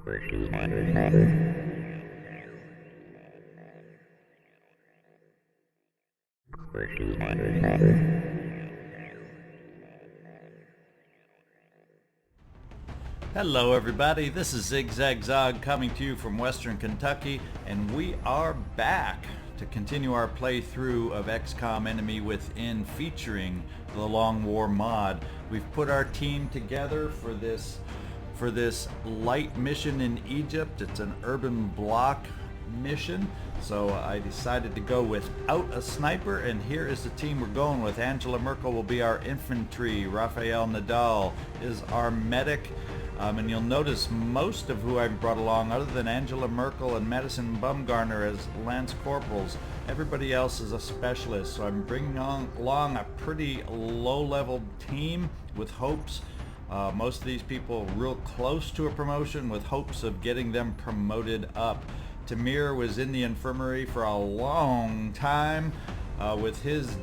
Hello everybody, this is ZigZagZog coming to you from Western Kentucky, and we are back to continue our playthrough of XCOM Enemy Within featuring the Long War mod. We've put our team together for this light mission in Egypt. It's an urban block mission, so I decided to go without a sniper, and here is the team we're going with. Angela Merkel will be our infantry, Rafael Nadal is our medic. And you'll notice most of who I've brought along, other than Angela Merkel and Madison Bumgarner as Lance Corporals, everybody else is a specialist. So I'm bringing along a pretty low-level team with hopes. Most of these people real close to a promotion with hopes of getting them promoted up. Tamir was in the infirmary for a long time with his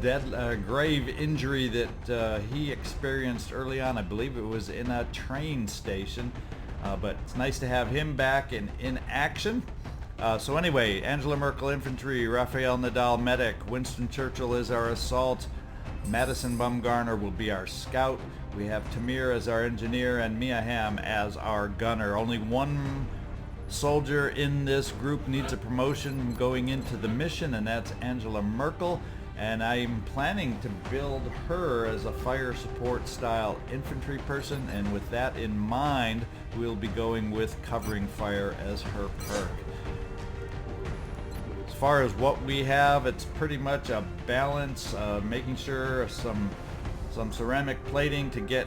grave injury that he experienced early on. I believe it was in a train station, but it's nice to have him back and in action. So anyway, Angela Merkel infantry, Rafael Nadal medic, Winston Churchill is our assault, Madison Bumgarner will be our scout. We have Tamir as our engineer and Hamm as our gunner. Only one soldier in this group needs a promotion going into the mission, and that's Angela Merkel, and I'm planning to build her as a fire support style infantry person, and with that in mind we'll be going with covering fire as her perk. As far as what we have, it's pretty much a balance, making sure some ceramic plating to get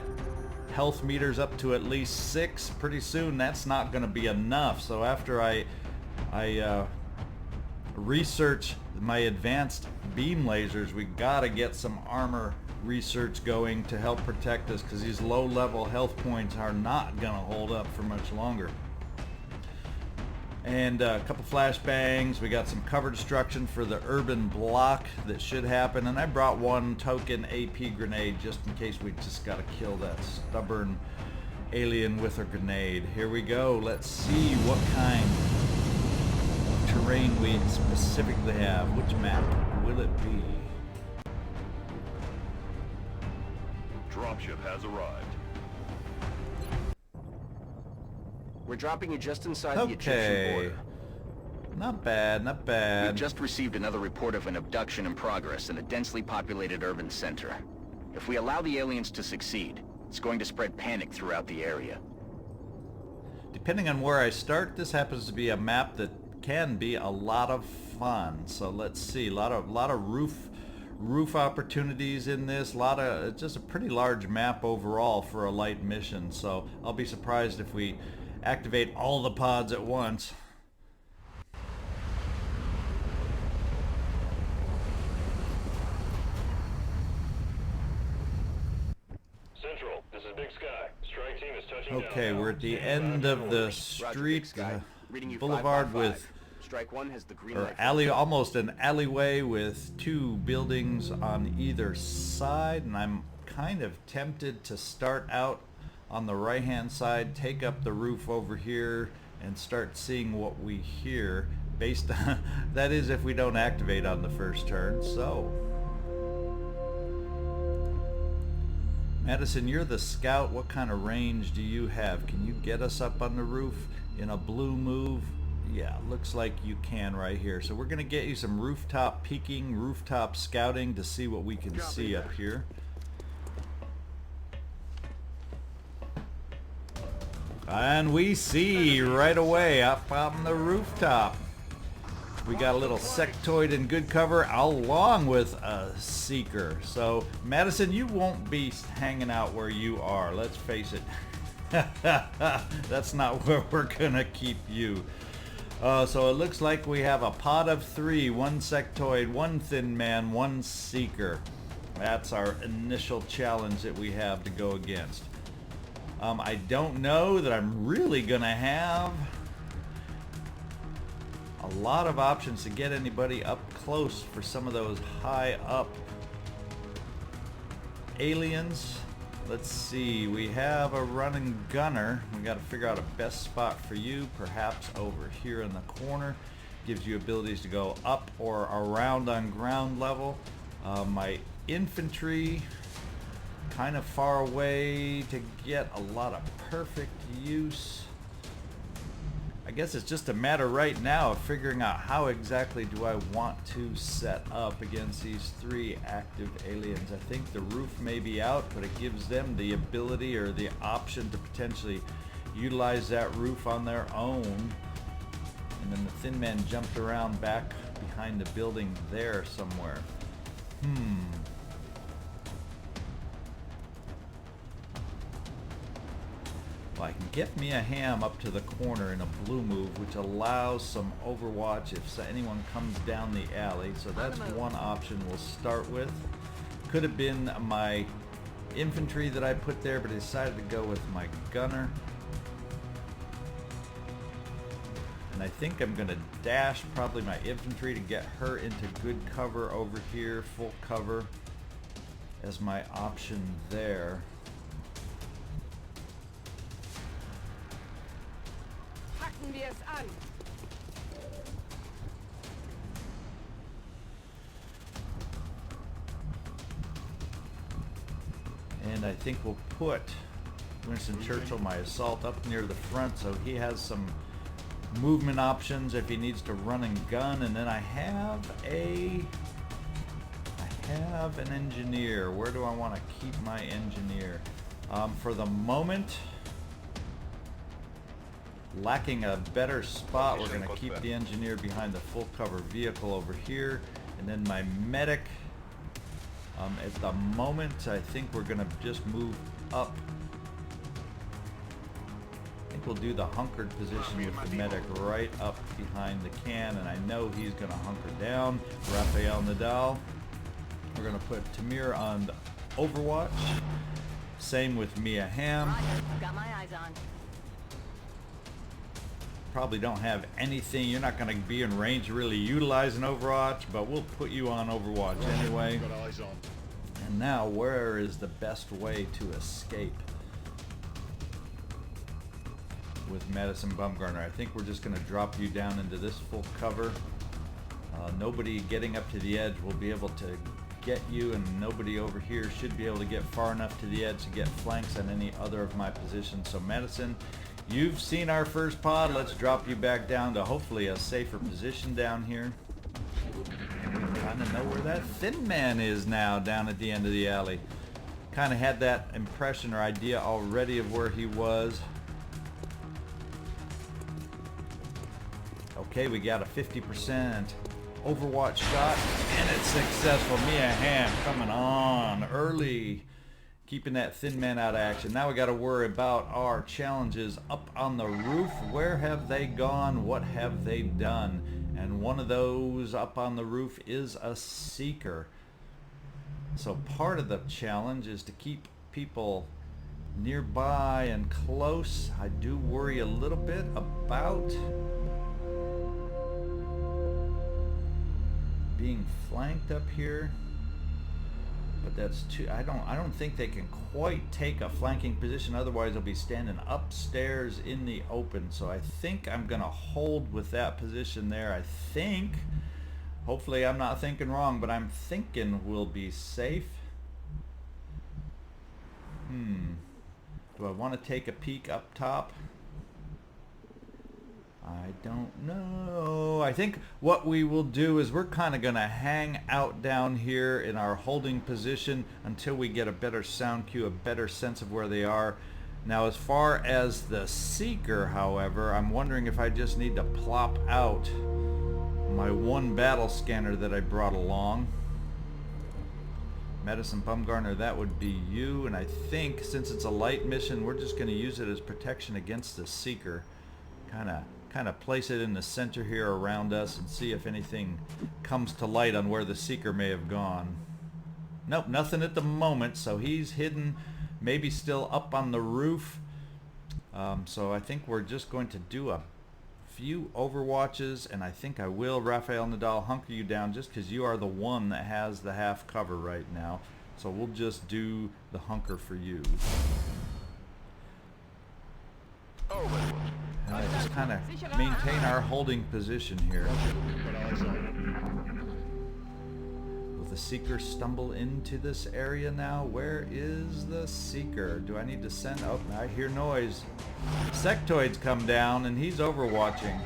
health meters up to at least 6. Pretty soon that's not going to be enough, so after I research my advanced beam lasers, we gotta get some armor research going to help protect us, because these low level health points are not gonna hold up for much longer. And a couple flashbangs. We got some cover destruction for the urban block that should happen, and I brought one token AP grenade just in case we just gotta kill that stubborn alien with a grenade. Here we go. Let's see what kind of terrain we specifically have. Which map will it be? Dropship has arrived. We're dropping you just inside the Egyptian border. Not bad, not bad. We've just received another report of an abduction in progress in a densely populated urban center. If we allow the aliens to succeed, it's going to spread panic throughout the area. Depending on where I start, this happens to be a map that can be a lot of fun. So let's see, a lot of roof opportunities in this, it's just a pretty large map overall for a light mission. So I'll be surprised if we activate all the pods at once. Central, this is Big Sky. Strike team is touching down. Okay, we're at the end of the street, boulevard with Strike 1 has the green or light. alley, almost an alleyway with 2 buildings on either side, and I'm kind of tempted to start out on the right hand side, take up the roof over here, and start seeing what we hear based on that is if we don't activate on the first turn. So Madison, you're the scout. What kind of range do you have? Can you get us up on the roof in a blue move? Yeah, looks like you can right here. So we're gonna get you some rooftop peeking, rooftop scouting to see what we can see up here. And we see right away up on the rooftop, we got a little sectoid in good cover along with a seeker. So Madison, you won't be hanging out where you are, let's face it. That's not where we're gonna keep you. So it looks like we have a pod of 3, 1 sectoid, 1 thin man, 1 seeker. That's our initial challenge that we have to go against. I don't know that I'm really gonna have a lot of options to get anybody up close for some of those high up aliens. Let's see, we have a running gunner. We got to figure out a best spot for you, perhaps over here in the corner. Gives you abilities to go up or around on ground level. My infantry, kind of far away to get a lot of perfect use. I guess it's just a matter right now of figuring out how exactly do I want to set up against these 3 active aliens. I think the roof may be out, but it gives them the ability or the option to potentially utilize that roof on their own. And then the Thin Man jumped around back behind the building there somewhere. Well, I can get me a Hamm up to the corner in a blue move, which allows some overwatch if anyone comes down the alley. So that's one option we'll start with. Could have been my infantry that I put there, but I decided to go with my gunner. And I think I'm going to dash probably my infantry to get her into good cover over here, full cover as my option there. And I think we'll put Winston Churchill, my assault, up near the front so he has some movement options if he needs to run and gun. And then I have an engineer. Where do I want to keep my engineer? For the moment, lacking a better spot, we're going to keep the engineer behind the full cover vehicle over here. And then my medic, at the moment, I think we're going to just move up. I think we'll do the hunkered position with the medic right up behind the can, and I know he's going to hunker down. Rafael, Nadal. We're going to put Tamir on the overwatch. Same with Hamm. Got my eyes on. Probably don't have anything. You're not going to be in range to really utilize an overwatch, but we'll put you on overwatch anyway. Got eyes on. And now, where is the best way to escape with Madison Bumgarner? I think we're just going to drop you down into this full cover. Nobody getting up to the edge will be able to get you, and nobody over here should be able to get far enough to the edge to get flanks on any other of my positions. So Madison, you've seen our first pod. Let's drop you back down to hopefully a safer position down here. And we kind of know where that Thin Man is now, down at the end of the alley. Kind of had that impression or idea already of where he was. Okay, we got a 50% overwatch shot, and it's successful. Hamm coming on early, keeping that Thin Man out of action. Now we got to worry about our challenges up on the roof. Where have they gone? What have they done? And one of those up on the roof is a seeker. So part of the challenge is to keep people nearby and close. I do worry a little bit about being flanked up here, but that's too. I don't think they can quite take a flanking position. Otherwise, they'll be standing upstairs in the open. So I think I'm gonna hold with that position there. I think. Hopefully, I'm not thinking wrong, but I'm thinking we'll be safe. Do I want to take a peek up top? I don't know. I think what we will do is we're kind of going to hang out down here in our holding position until we get a better sound cue, a better sense of where they are. Now, as far as the seeker, however, I'm wondering if I just need to plop out my one battle scanner that I brought along. Madison Bumgarner, that would be you. And I think since it's a light mission, we're just going to use it as protection against the seeker. Kind of place it in the center here around us and see if anything comes to light on where the seeker may have gone. Nope, nothing at the moment, so he's hidden, maybe still up on the roof. So I think we're just going to do a few overwatches, and I think I will, Rafael, Nadal, hunker you down just because you are the one that has the half cover right now. So we'll just do the hunker for you. And just kind of maintain our holding position here. Will the seeker stumble into this area now? Where is the seeker? Do I need to send... Oh, I hear noise. Sectoid's come down and he's overwatching.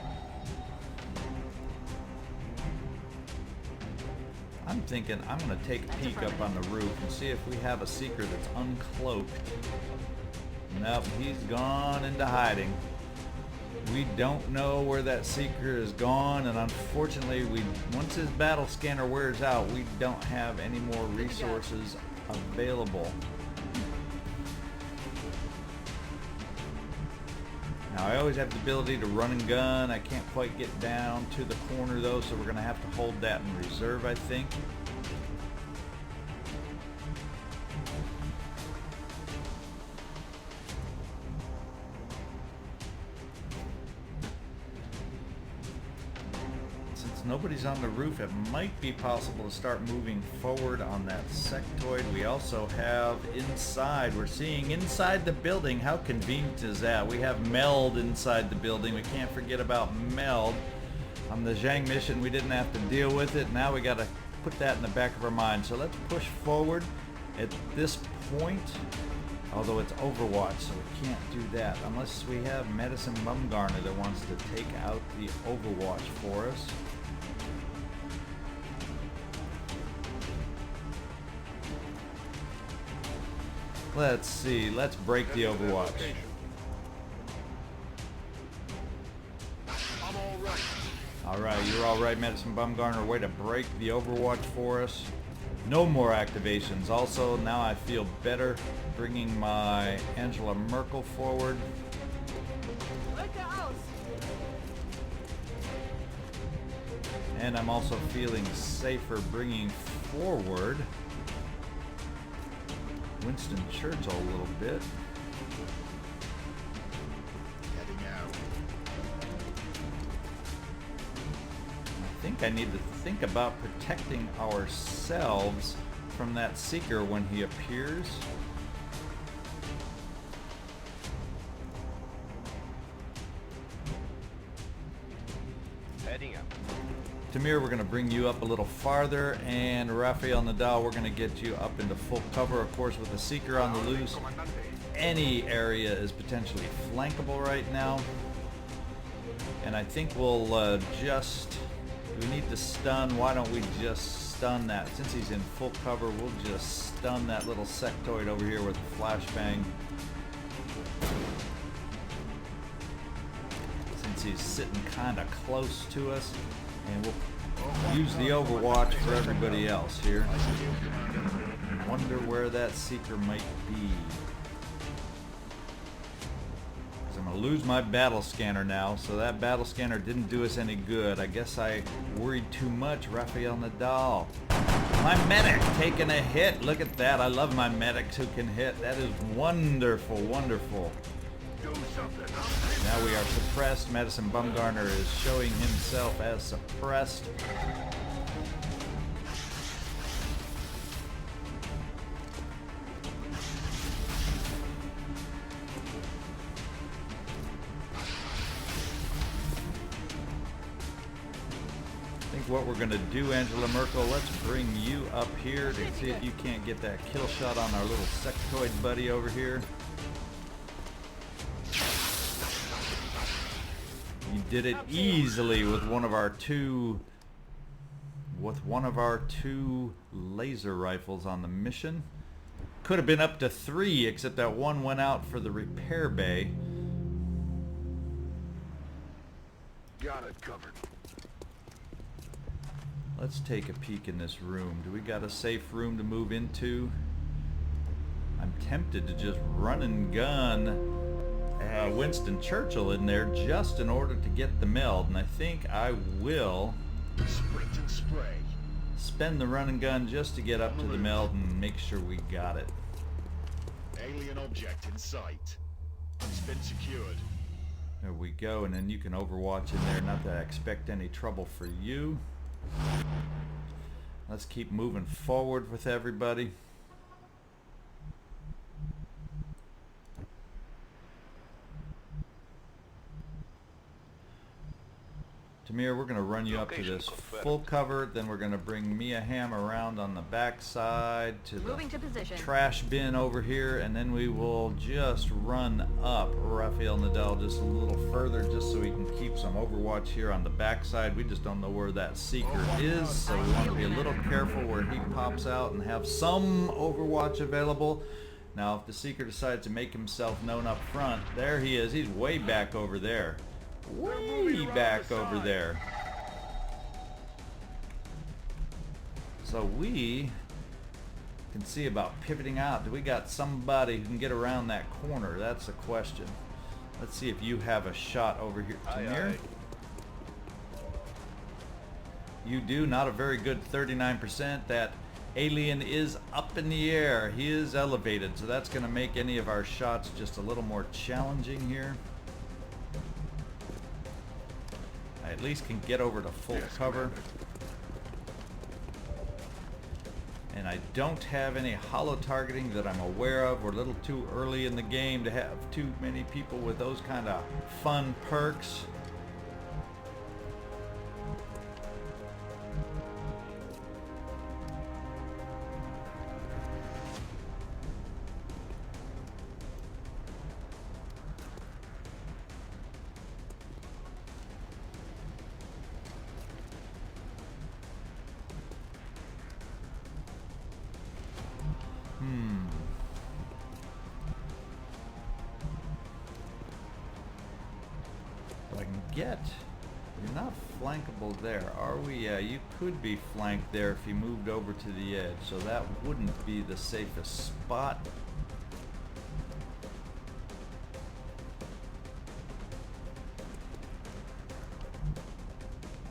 I'm thinking I'm going to take a peek up on the roof and see if we have a seeker that's uncloaked. Nope, he's gone into hiding. We don't know where that seeker is gone, and unfortunately, once his battle scanner wears out, we don't have any more resources available. Now, I always have the ability to run and gun. I can't quite get down to the corner, though, so we're going to have to hold that in reserve, I think. Nobody's on the roof. It might be possible to start moving forward on that sectoid. We also have inside. We're seeing inside the building. How convenient is that? We have Meld inside the building. We can't forget about Meld. On the Zhang mission, we didn't have to deal with it. Now we got to put that in the back of our mind. So let's push forward at this point. Although it's Overwatch, so we can't do that unless we have Madison Bumgarner that wants to take out the Overwatch for us. Let's see, let's break the Overwatch. Alright, you're alright, Madison Bumgarner. Way to break the Overwatch for us. No more activations. Also, now I feel better bringing my Angela Merkel forward. And I'm also feeling safer bringing forward Winston Churchill a little bit. Heading out. I think I need to think about protecting ourselves from that seeker when he appears. Heading out. Tamir, we're going to bring you up a little farther, and Rafael, Nadal, we're going to get you up into full cover. Of course, with the seeker on the loose, any area is potentially flankable right now. And I think we'll just... Do we need to stun? Why don't we just stun that? Since he's in full cover, we'll just stun that little sectoid over here with a flashbang. Since he's sitting kind of close to us. And we'll use the Overwatch for everybody else here. Wonder where that seeker might be. I'm going to lose my battle scanner now, so that battle scanner didn't do us any good. I guess I worried too much. Rafael Nadal. My medic taking a hit. Look at that. I love my medics who can hit. That is wonderful, wonderful. Now we are suppressed. Madison Bumgarner is showing himself as suppressed. I think what we're going to do, Angela Merkel, let's bring you up here to see if you can't get that kill shot on our little sectoid buddy over here. You did it easily with one of our two laser rifles on the mission. Could have been up to 3, except that one went out for the repair bay. Got it covered. Let's take a peek in this room. Do we got a safe room to move into? I'm tempted to just run and gun Winston Churchill in there just in order to get the meld, and I think I will Sprint and spray. spend the run and gun just to get up to the meld and make sure we got it. Alien object in sight. It's been secured. There we go, and then you can overwatch in there. Not that I expect any trouble for you. Let's keep moving forward with everybody. Tamir, we're going to run you up to Location this confirmed. full cover, then we're going to bring Mia Hamm around on the back side to the Moving to position. trash bin over here, and then we will just run up Rafael Nadal just a little further just so we can keep some overwatch here on the back side. We just don't know where that seeker is, so we want to be a little careful where he pops out and have some overwatch available. Now, if the seeker decides to make himself known up front, there he is. He's way back over there. Way back over there. So we can see about pivoting out. Do we got somebody who can get around that corner? That's the question. Let's see if you have a shot over here. Tamir? You do. Not a very good 39%. That alien is up in the air. He is elevated, so that's going to make any of our shots just a little more challenging here. I at least can get over to full cover. And I don't have any hollow targeting that I'm aware of. We're a little too early in the game to have too many people with those kind of fun perks. Yet you're not flankable there, are we? Yeah, you could be flanked there if you moved over to the edge, so that wouldn't be the safest spot.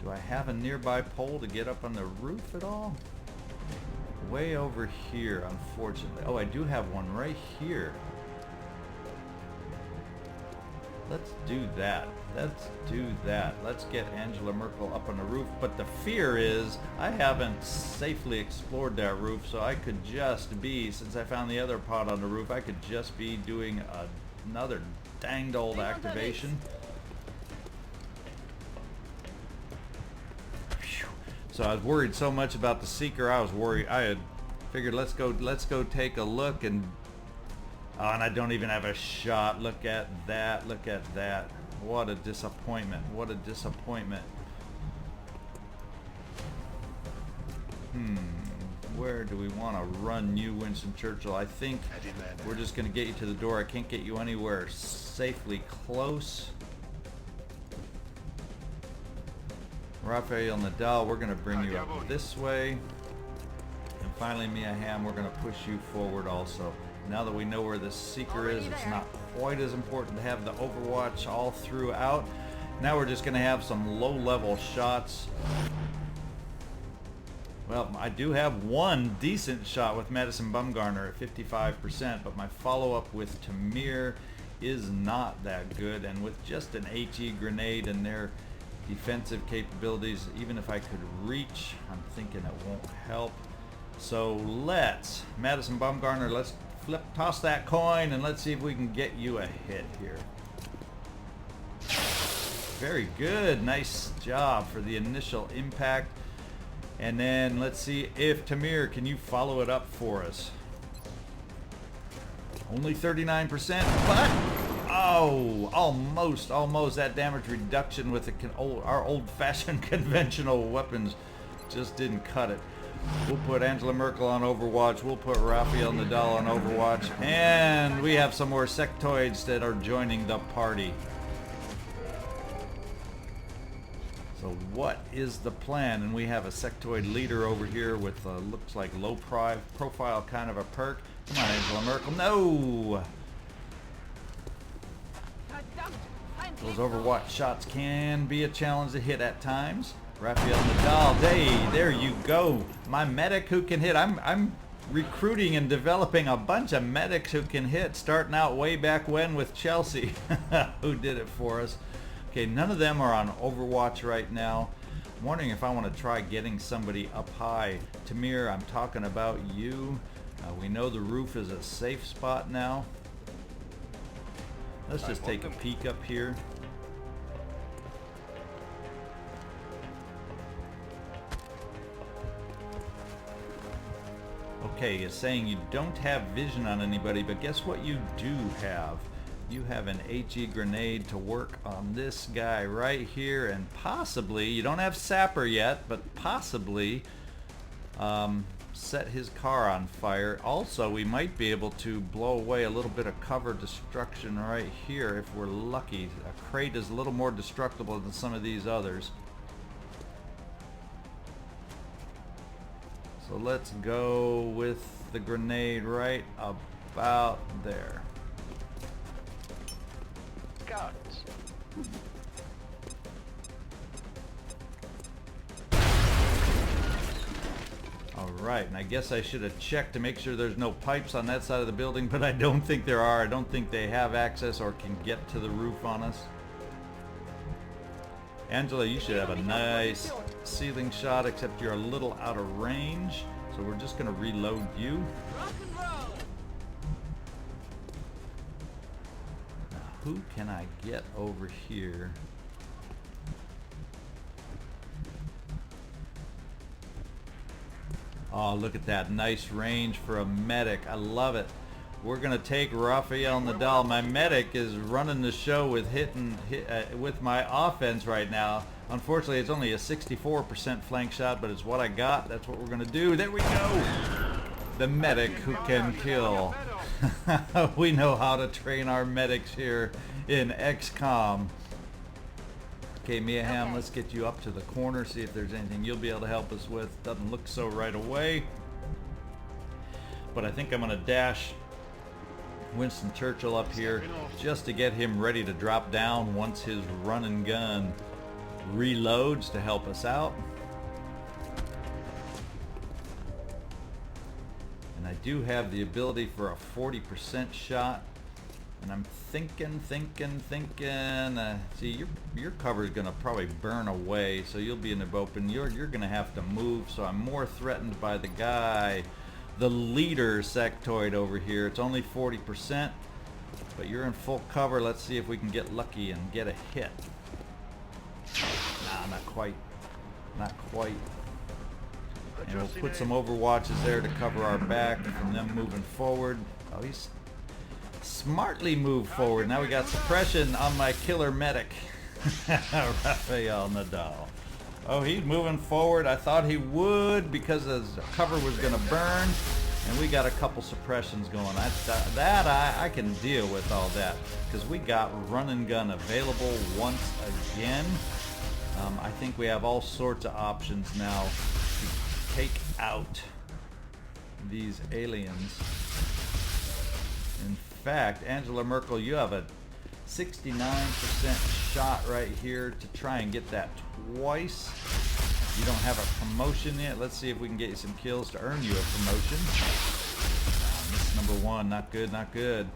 Do I have a nearby pole to get up on the roof at all? Way over here, unfortunately. Oh, I do have one right here. Let's do that. Let's do that. Let's get Angela Merkel up on the roof. But the fear is I haven't safely explored that roof, so I could just be, since I found the other pod on the roof, I could just be doing another danged old activation. Phew. So I was worried so much about the seeker. I was worried. I had figured let's go take a look, and oh, and I don't even have a shot. Look at that. Look at that. What a disappointment. What a disappointment. Where do we want to run you, Winston Churchill? I think we're just going to get you to the door. I can't get you anywhere safely close. Rafael Nadal, we're going to bring you up this way. And finally, Mia Hamm, we're going to push you forward also. Now that we know where the seeker is, it's not quite as important to have the overwatch all throughout. Now we're just going to have some low-level shots. Well, I do have one decent shot with Madison Bumgarner at 55%, but my follow-up with Tamir is not that good. And with just an HE grenade and their defensive capabilities, even if I could reach, I'm thinking it won't help. So let's, Madison Bumgarner, let's toss that coin and let's see if we can get you a hit here. Very good. Nice job for the initial impact. And then let's see if Tamir, can you follow it up for us? Only 39%, but oh, almost that damage reduction with our old-fashioned conventional weapons just didn't cut it. We'll put Angela Merkel on Overwatch. We'll put Rafael Nadal on Overwatch. And we have some more sectoids that are joining the party. So what is the plan? And we have a sectoid leader over here with looks like low profile kind of a perk. Come on, Angela Merkel. No! Those Overwatch shots can be a challenge to hit at times. Rafael Nadal, hey, there you go. My medic who can hit. I'm recruiting and developing a bunch of medics who can hit, starting out way back when with Chelsea, who did it for us. Okay, none of them are on Overwatch right now. I'm wondering if I want to try getting somebody up high. Tamir, I'm talking about you. We know the roof is a safe spot now. Let's just take a peek up here. Okay, it's saying you don't have vision on anybody, but guess what you do have? You have an HE grenade to work on this guy right here, and possibly, you don't have sapper yet, but possibly set his car on fire. Also, we might be able to blow away a little bit of cover destruction right here if we're lucky. A crate is a little more destructible than some of these others. So let's go with the grenade right about there. Guns. Alright, and I guess I should have checked to make sure there's no pipes on that side of the building, but I don't think there are. I don't think they have access or can get to the roof on us. Angela, you should have a nice ceiling shot, except you're a little out of range. So we're just going to reload you. Rock and roll. Now, who can I get over here? Oh, look at that. Nice range for a medic. I love it. We're going to take Rafael Nadal. My medic is running the show with with my offense right now. Unfortunately, it's only a 64% flank shot, but it's what I got. That's what we're going to do. There we go. The medic who can kill. We know how to train our medics here in XCOM. Okay, Hamm, let's get you up to the corner, see if there's anything you'll be able to help us with. Doesn't look so right away. But I think I'm going to dash Winston Churchill up here just to get him ready to drop down once his run and gun reloads to help us out. And I do have the ability for a 40% shot. And I'm thinking, see, your cover is going to probably burn away, so you'll be in the open. You're going to have to move, so I'm more threatened by the guy, the leader sectoid over here. It's only 40%, but you're in full cover. Let's see if we can get lucky and get a hit. Nah, not quite. Not quite. And we'll put some overwatches there to cover our back from them moving forward. Oh, he's smartly moved forward. Now we got suppression on my killer medic, Rafael Nadal. Oh, he's moving forward. I thought he would because his cover was going to burn, and we got a couple suppressions going. I can deal with all that because we got run and gun available once again. I think we have all sorts of options now to take out these aliens. In fact, Angela Merkel, you have a 69% shot right here to try and get that twice. You don't have a promotion yet. Let's see if we can get you some kills to earn you a promotion. Miss number one, not good, not good.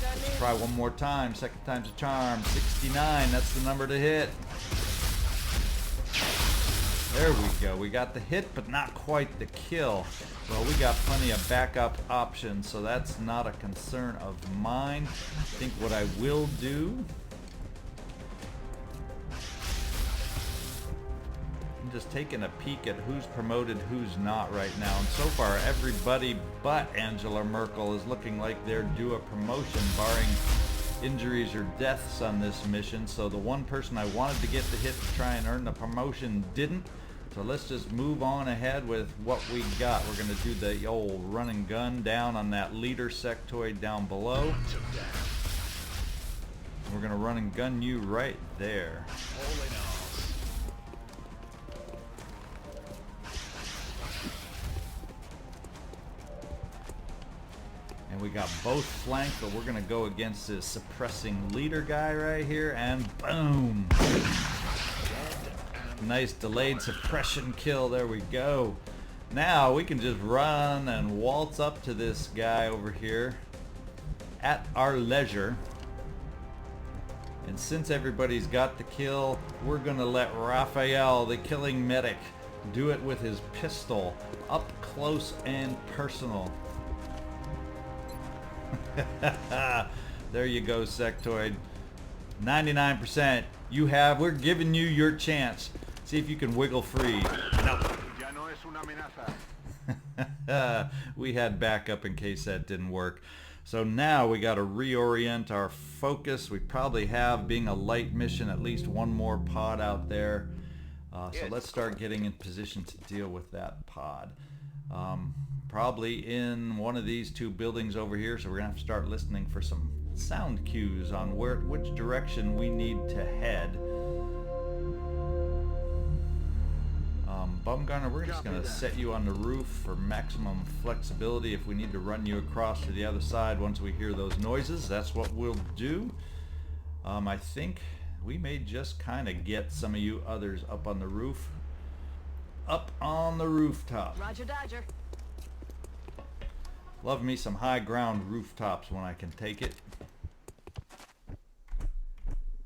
Let's try one more time. Second time's a charm. 69, that's the number to hit. There we go. We got the hit, but not quite the kill. Well, we got plenty of backup options, so that's not a concern of mine. I think what I will do, I'm just taking a peek at who's promoted, who's not right now. And so far, everybody but Angela Merkel is looking like they're due a promotion, barring injuries or deaths on this mission. So the one person I wanted to get the hit to try and earn the promotion didn't. So let's just move on ahead with what we got. We're going to do the old run and gun down on that leader sectoid down below. We're going to run and gun you right there. And we got both flanked, but we're going to go against this suppressing leader guy right here, and boom! Nice delayed suppression kill, there we go. Now we can just run and waltz up to this guy over here at our leisure. And since everybody's got the kill, we're going to let Rafael, the killing medic, do it with his pistol, up close and personal. There you go, sectoid. 99%. We're giving you your chance. See if you can wiggle free. No. We had backup in case that didn't work. So now we got to reorient our focus. We probably have, being a light mission, at least one more pod out there. So let's start getting in position to deal with that pod. Probably in one of these two buildings over here, so we're gonna have to start listening for some sound cues on which direction we need to head. Bumgarner, we're just going to set you on the roof for maximum flexibility. If we need to run you across to the other side once we hear those noises, that's what we'll do. I think we may just kind of get some of you others up on the roof. Up on the rooftop. Roger, Dodger. Love me some high ground rooftops when I can take it.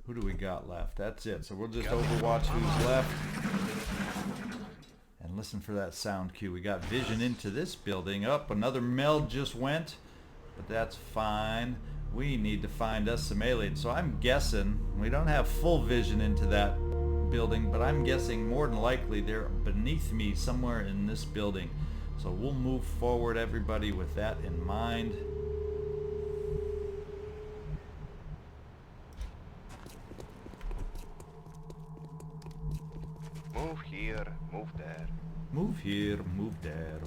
Who do we got left? That's it. So we'll just overwatch who's left. And listen for that sound cue. We got vision into this building. Up, another meld just went, but that's fine. We need to find us some aliens. So I'm guessing, we don't have full vision into that building, but I'm guessing more than likely they're beneath me somewhere in this building. So we'll move forward, everybody, with that in mind. Move here, move there. Move here, move there.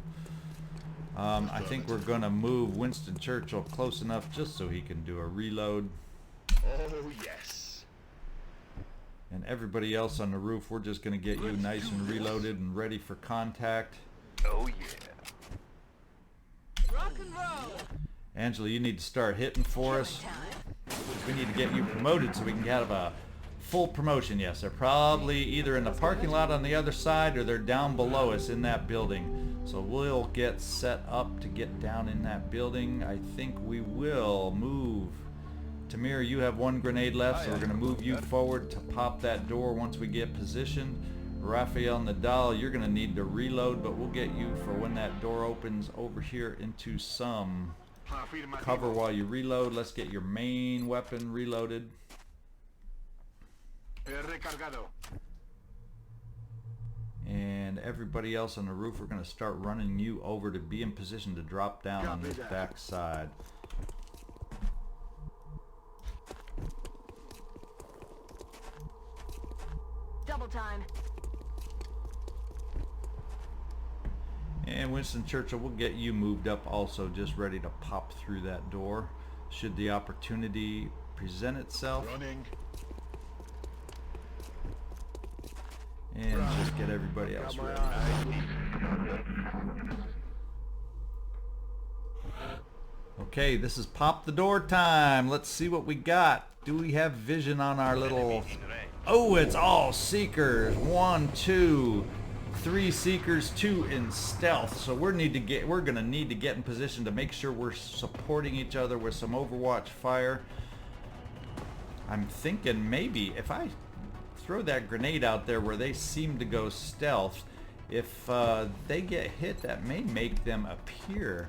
I think we're going to move Winston Churchill close enough just so he can do a reload. Oh, yes. And everybody else on the roof, we're just going to get you nice and reloaded and ready for contact. Oh yeah. Rock and roll. Angela, you need to start hitting for us. We need to get you promoted so we can have a full promotion. Yes, they're probably either in the parking lot on the other side or they're down below us in that building. So we'll get set up to get down in that building. I think we will move. Tamir, you have one grenade left, so we're going to move you forward to pop that door once we get positioned. Rafael, Nadal, you're going to need to reload, but we'll get you for when that door opens over here into some cover while you reload. Let's get your main weapon reloaded. And everybody else on the roof, we're going to start running you over to be in position to drop down on this back side. Double time. And Winston Churchill, we'll get you moved up also, just ready to pop through that door should the opportunity present itself. Running. And just get everybody else ready. Okay, this is pop the door time. Let's see what we got. Do we have vision on our little... Oh, it's all seekers. 1, 2, 3 seekers, 2 in stealth. So we're gonna need to get in position to make sure we're supporting each other with some Overwatch fire. I'm thinking maybe if I throw that grenade out there where they seem to go stealth, if they get hit, that may make them appear.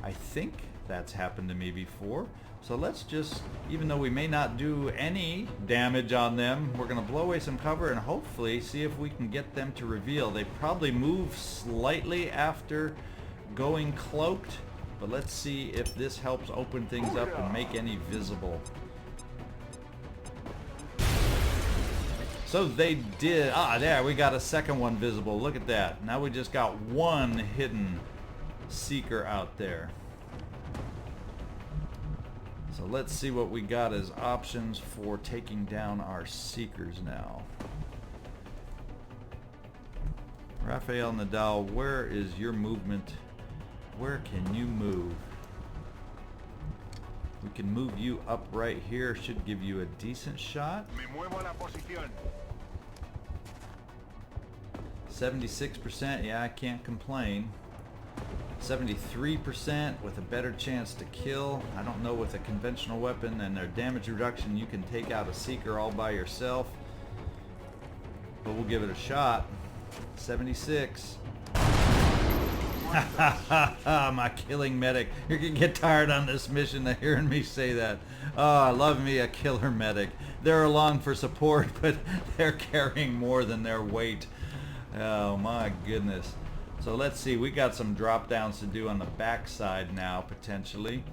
I think that's happened to me before. So let's just, even though we may not do any damage on them, we're going to blow away some cover and hopefully see if we can get them to reveal. They probably move slightly after going cloaked, but let's see if this helps open things up and make any visible. So they did. Ah, there, we got a second one visible. Look at that. Now we just got one hidden seeker out there. So let's see what we got as options for taking down our seekers now. Rafael, Nadal, where is your movement? Where can you move? We can move you up right here. Should give you a decent shot. 76%, yeah, I can't complain. 73% with a better chance to kill. I don't know, with a conventional weapon and their damage reduction, you can take out a seeker all by yourself. But we'll give it a shot. 76. My killing medic. You're gonna get tired on this mission of hearing me say that. Oh, I love me a killer medic. They're along for support, but they're carrying more than their weight. Oh my goodness. So let's see, we got some drop downs to do on the back side now, potentially.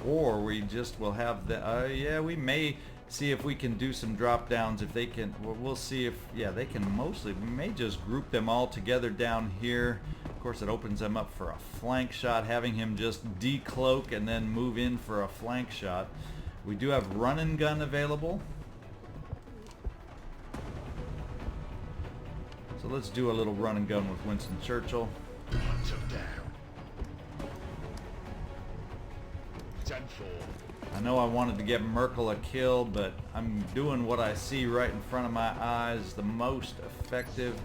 Or we just will have the, yeah, we may see if we can do some drop downs if they can. We'll see if, yeah, they can mostly, we may just group them all together down here. Of course, it opens them up for a flank shot, having him just decloak and then move in for a flank shot. We do have run and gun available. So let's do a little run and gun with Winston Churchill. Hunt him down. 10-4. I know I wanted to get Merkel a kill, but I'm doing what I see right in front of my eyes, the most effective.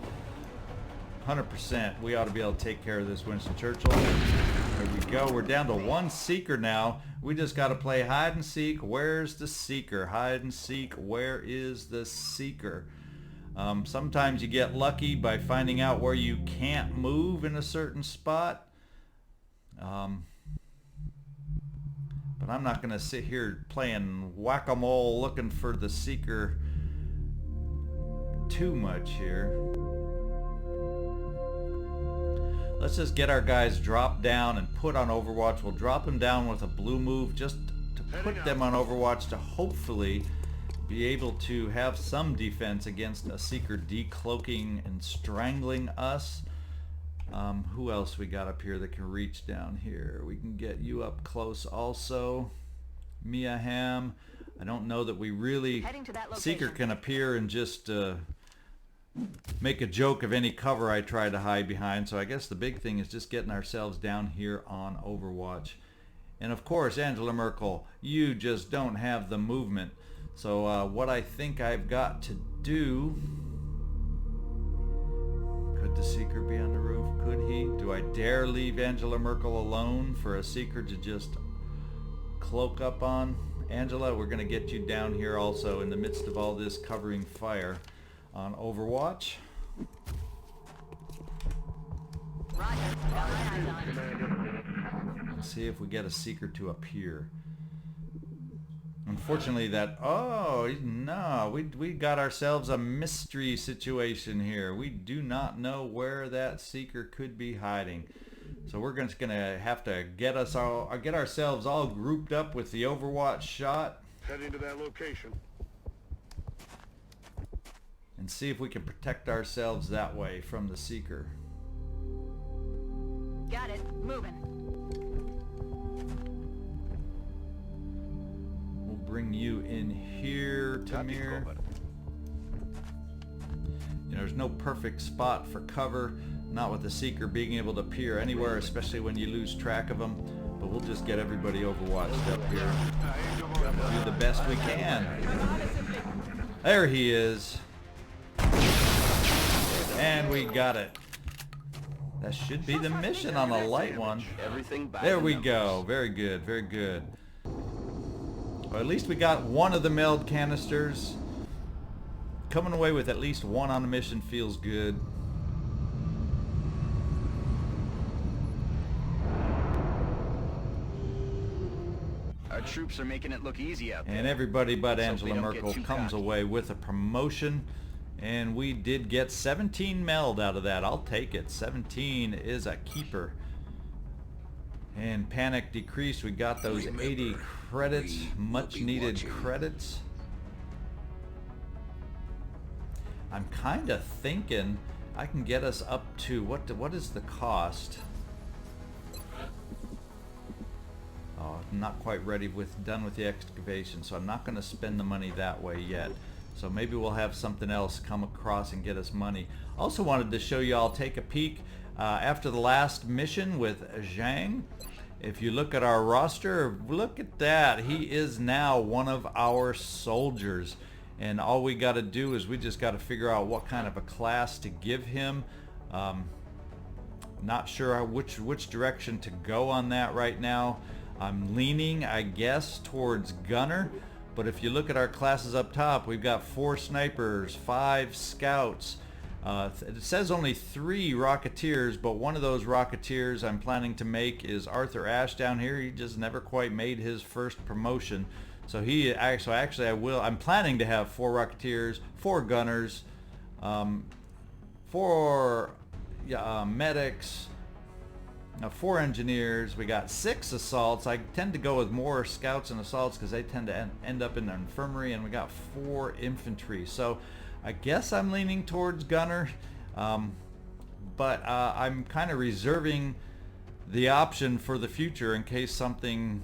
100%. We ought to be able to take care of this Winston Churchill. There we go. We're down to one seeker now. We just got to play hide and seek. Where's the seeker? Hide and seek. Where is the seeker? Sometimes you get lucky by finding out where you can't move in a certain spot. But I'm not going to sit here playing whack-a-mole looking for the seeker too much here. Let's just get our guys dropped down and put on Overwatch. We'll drop them down with a blue move just to put them on Overwatch to hopefully be able to have some defense against a seeker decloaking and strangling us. Who else we got up here that can reach down here? We can get you up close also. Mia Hamm. I don't know that we really... Seeker can appear and just make a joke of any cover I try to hide behind. So I guess the big thing is just getting ourselves down here on Overwatch. And of course, Angela Merkel, you just don't have the movement. So what I think I've got to do... Could the seeker be on the roof? Could he? Do I dare leave Angela Merkel alone for a seeker to just cloak up on? Angela, we're going to get you down here also in the midst of all this covering fire on Overwatch. Let's see if we get a seeker to appear. Unfortunately that, oh no, we got ourselves a mystery situation here. We do not know where that seeker could be hiding. So we're just gonna have to get ourselves all grouped up with the Overwatch shot. Heading to that location. And see if we can protect ourselves that way from the seeker. Got it. Moving. Bring you in here, Tamir. You know, there's no perfect spot for cover, not with the seeker being able to peer anywhere, especially when you lose track of them. But we'll just get everybody overwatched up here. We'll do the best we can. There he is. And we got it. That should be the mission on a light one. There we go. Very good, very good. Well, at least we got one of the meld canisters. Coming away with at least one on the mission feels good. Our troops are making it look easy out there. And everybody but Angela Merkel comes cocky. away with a promotion. And we did get 17 meld out of that. I'll take it. 17 is a keeper. And panic decreased. We got those 80 credits, much needed credits. I'm kind of thinking I can get us up to what is the cost? Oh, I'm not quite ready done with the excavation, so I'm not going to spend the money that way yet. So maybe we'll have something else come across and get us money. Also wanted to show you all, take a peek after the last mission with Zhang. If you look at our roster, look at that. He is now one of our soldiers. And all we got to do is we just got to figure out what kind of a class to give him. Not sure which direction to go on that right now. I'm leaning, I guess, towards gunner. But if you look at our classes up top, we've got 4 snipers, 5 scouts. It says only 3 Rocketeers, but one of those Rocketeers I'm planning to make is Arthur Ashe down here. He just never quite made his first promotion. So I'm planning to have 4 Rocketeers, 4 Gunners, 4 medics, 4 engineers. We got 6 assaults. I tend to go with more scouts and assaults because they tend to end up in the infirmary. And we got 4 infantry. So I guess I'm leaning towards gunner, but I'm kind of reserving the option for the future in case something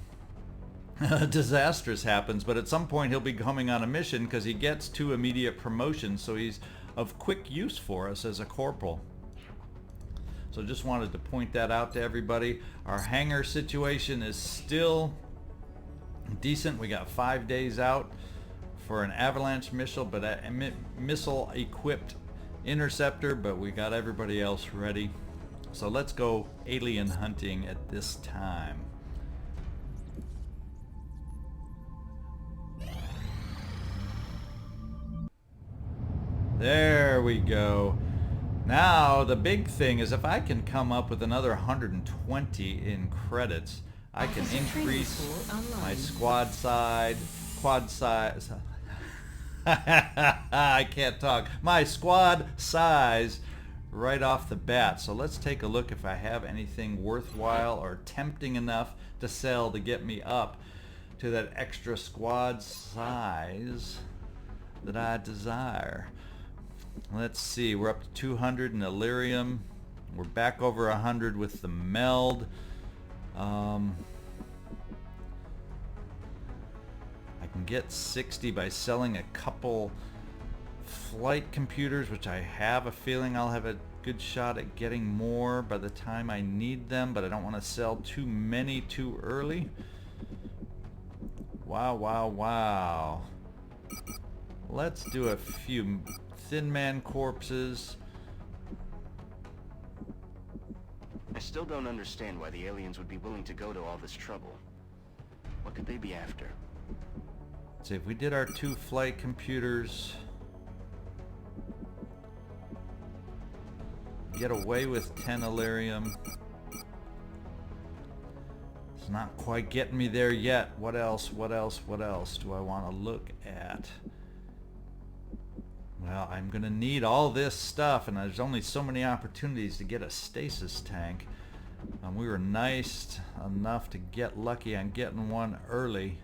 disastrous happens. But at some point he'll be coming on a mission because he gets 2 immediate promotions, so he's of quick use for us as a corporal. So just wanted to point that out to everybody. Our hangar situation is still decent. We got 5 days out for an avalanche missile, but a missile equipped interceptor, but we got everybody else ready. So let's go alien hunting at this time. There we go. Now the big thing is if I can come up with another 120 in credits, I can increase my quad size. I can't talk. My squad size right off the bat. So let's take a look if I have anything worthwhile or tempting enough to sell to get me up to that extra squad size that I desire. Let's see, we're up to 200 in Illyrium. We're back over 100 with the meld. I can get 60 by selling a couple flight computers, which I have a feeling I'll have a good shot at getting more by the time I need them, but I don't want to sell too many too early. Wow, wow, wow. Let's do a few Thin Man corpses. I still don't understand why the aliens would be willing to go to all this trouble. What could they be after? See, if we did our 2 flight computers, get away with 10 Illyrium. It's not quite getting me there yet. What else do I want to look at? Well, I'm going to need all this stuff, and there's only so many opportunities to get a stasis tank. We were nice enough to get lucky on getting one early.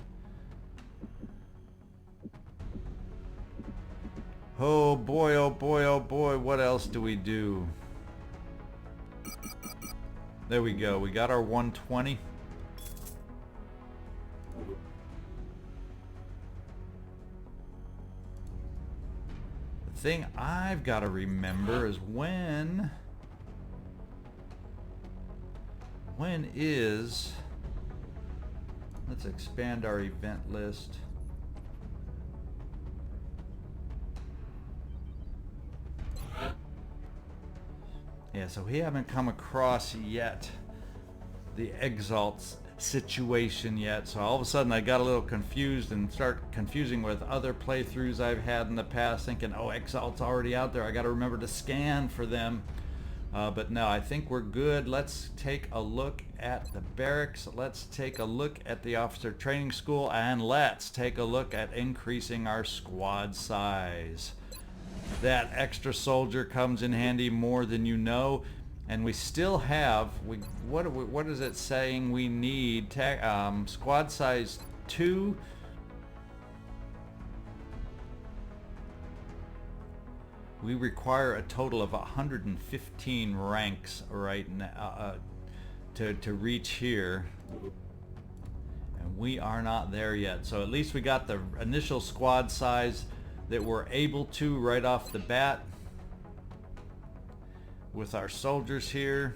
Oh boy, oh boy, oh boy, what else do we do? There we go, we got our 120. Thing I've got to remember is when is, let's expand our event list. Yeah, so we haven't come across yet the Exalts situation yet, so all of a sudden I got a little confused and start confusing with other playthroughs I've had in the past, thinking, oh, Exalt's already out there, I got to remember to scan for them. But no, I think we're good. Let's take a look at the barracks, let's take a look at the officer training school, and let's take a look at increasing our squad size. That extra soldier comes in handy more than you know. And we still have, what is it saying we need? Squad size 2. We require a total of 115 ranks right now to reach here. And we are not there yet. So at least we got the initial squad size that we're able to right off the bat with our soldiers here.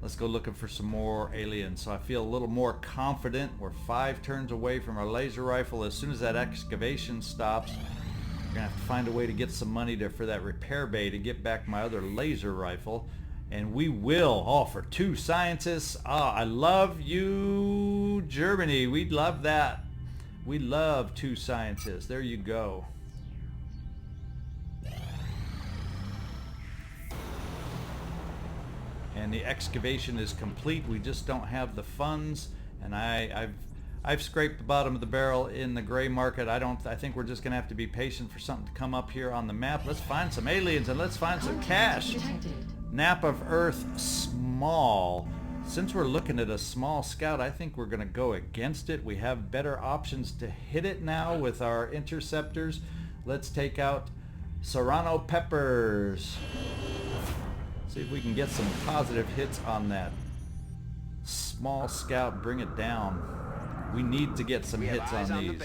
Let's go looking for some more aliens. So I feel a little more confident. We're 5 turns away from our laser rifle. As soon as that excavation stops, we're gonna have to find a way to get some money for that repair bay to get back my other laser rifle. And we will. Oh, for 2 scientists. I love you, Germany. We love that. We love 2 scientists. There you go. And the excavation is complete. We just don't have the funds, and I I've scraped the bottom of the barrel in the gray market. I think we're just going to have to be patient for something to come up here on the map. Let's find some aliens and let's find some cash. Nap of Earth small. Since we're looking at a small scout, I think we're going to go against it. We have better options to hit it now with our interceptors. Let's take out Serrano Peppers. See if we can get some positive hits on that small scout. Bring it down. We need to get some hits on these.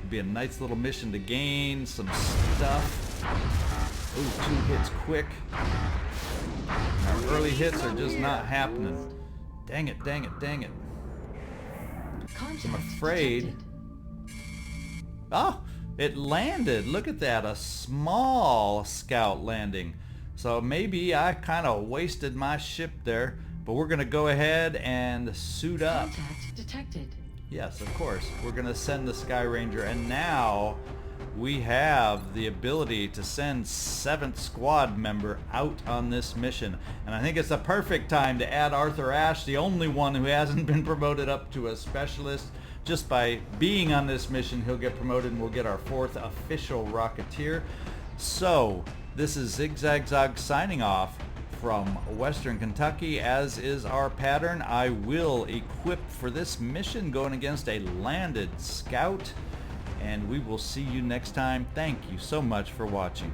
Be a nice little mission to gain some stuff. Ooh, 2 hits quick. Our early hits are just not happening. Dang it, dang it, dang it. I'm afraid. Oh, it landed. Look at that, a small scout landing. So maybe I kind of wasted my ship there, but we're going to go ahead and suit up. Contact detected. Yes, of course. We're going to send the Sky Ranger, and now we have the ability to send 7th squad member out on this mission. And I think it's the perfect time to add Arthur Ashe, the only one who hasn't been promoted up to a specialist. Just by being on this mission, he'll get promoted and we'll get our 4th official Rocketeer. So, this is ZigZagZog signing off from Western Kentucky. As is our pattern, I will equip for this mission going against a landed scout. And we will see you next time. Thank you so much for watching.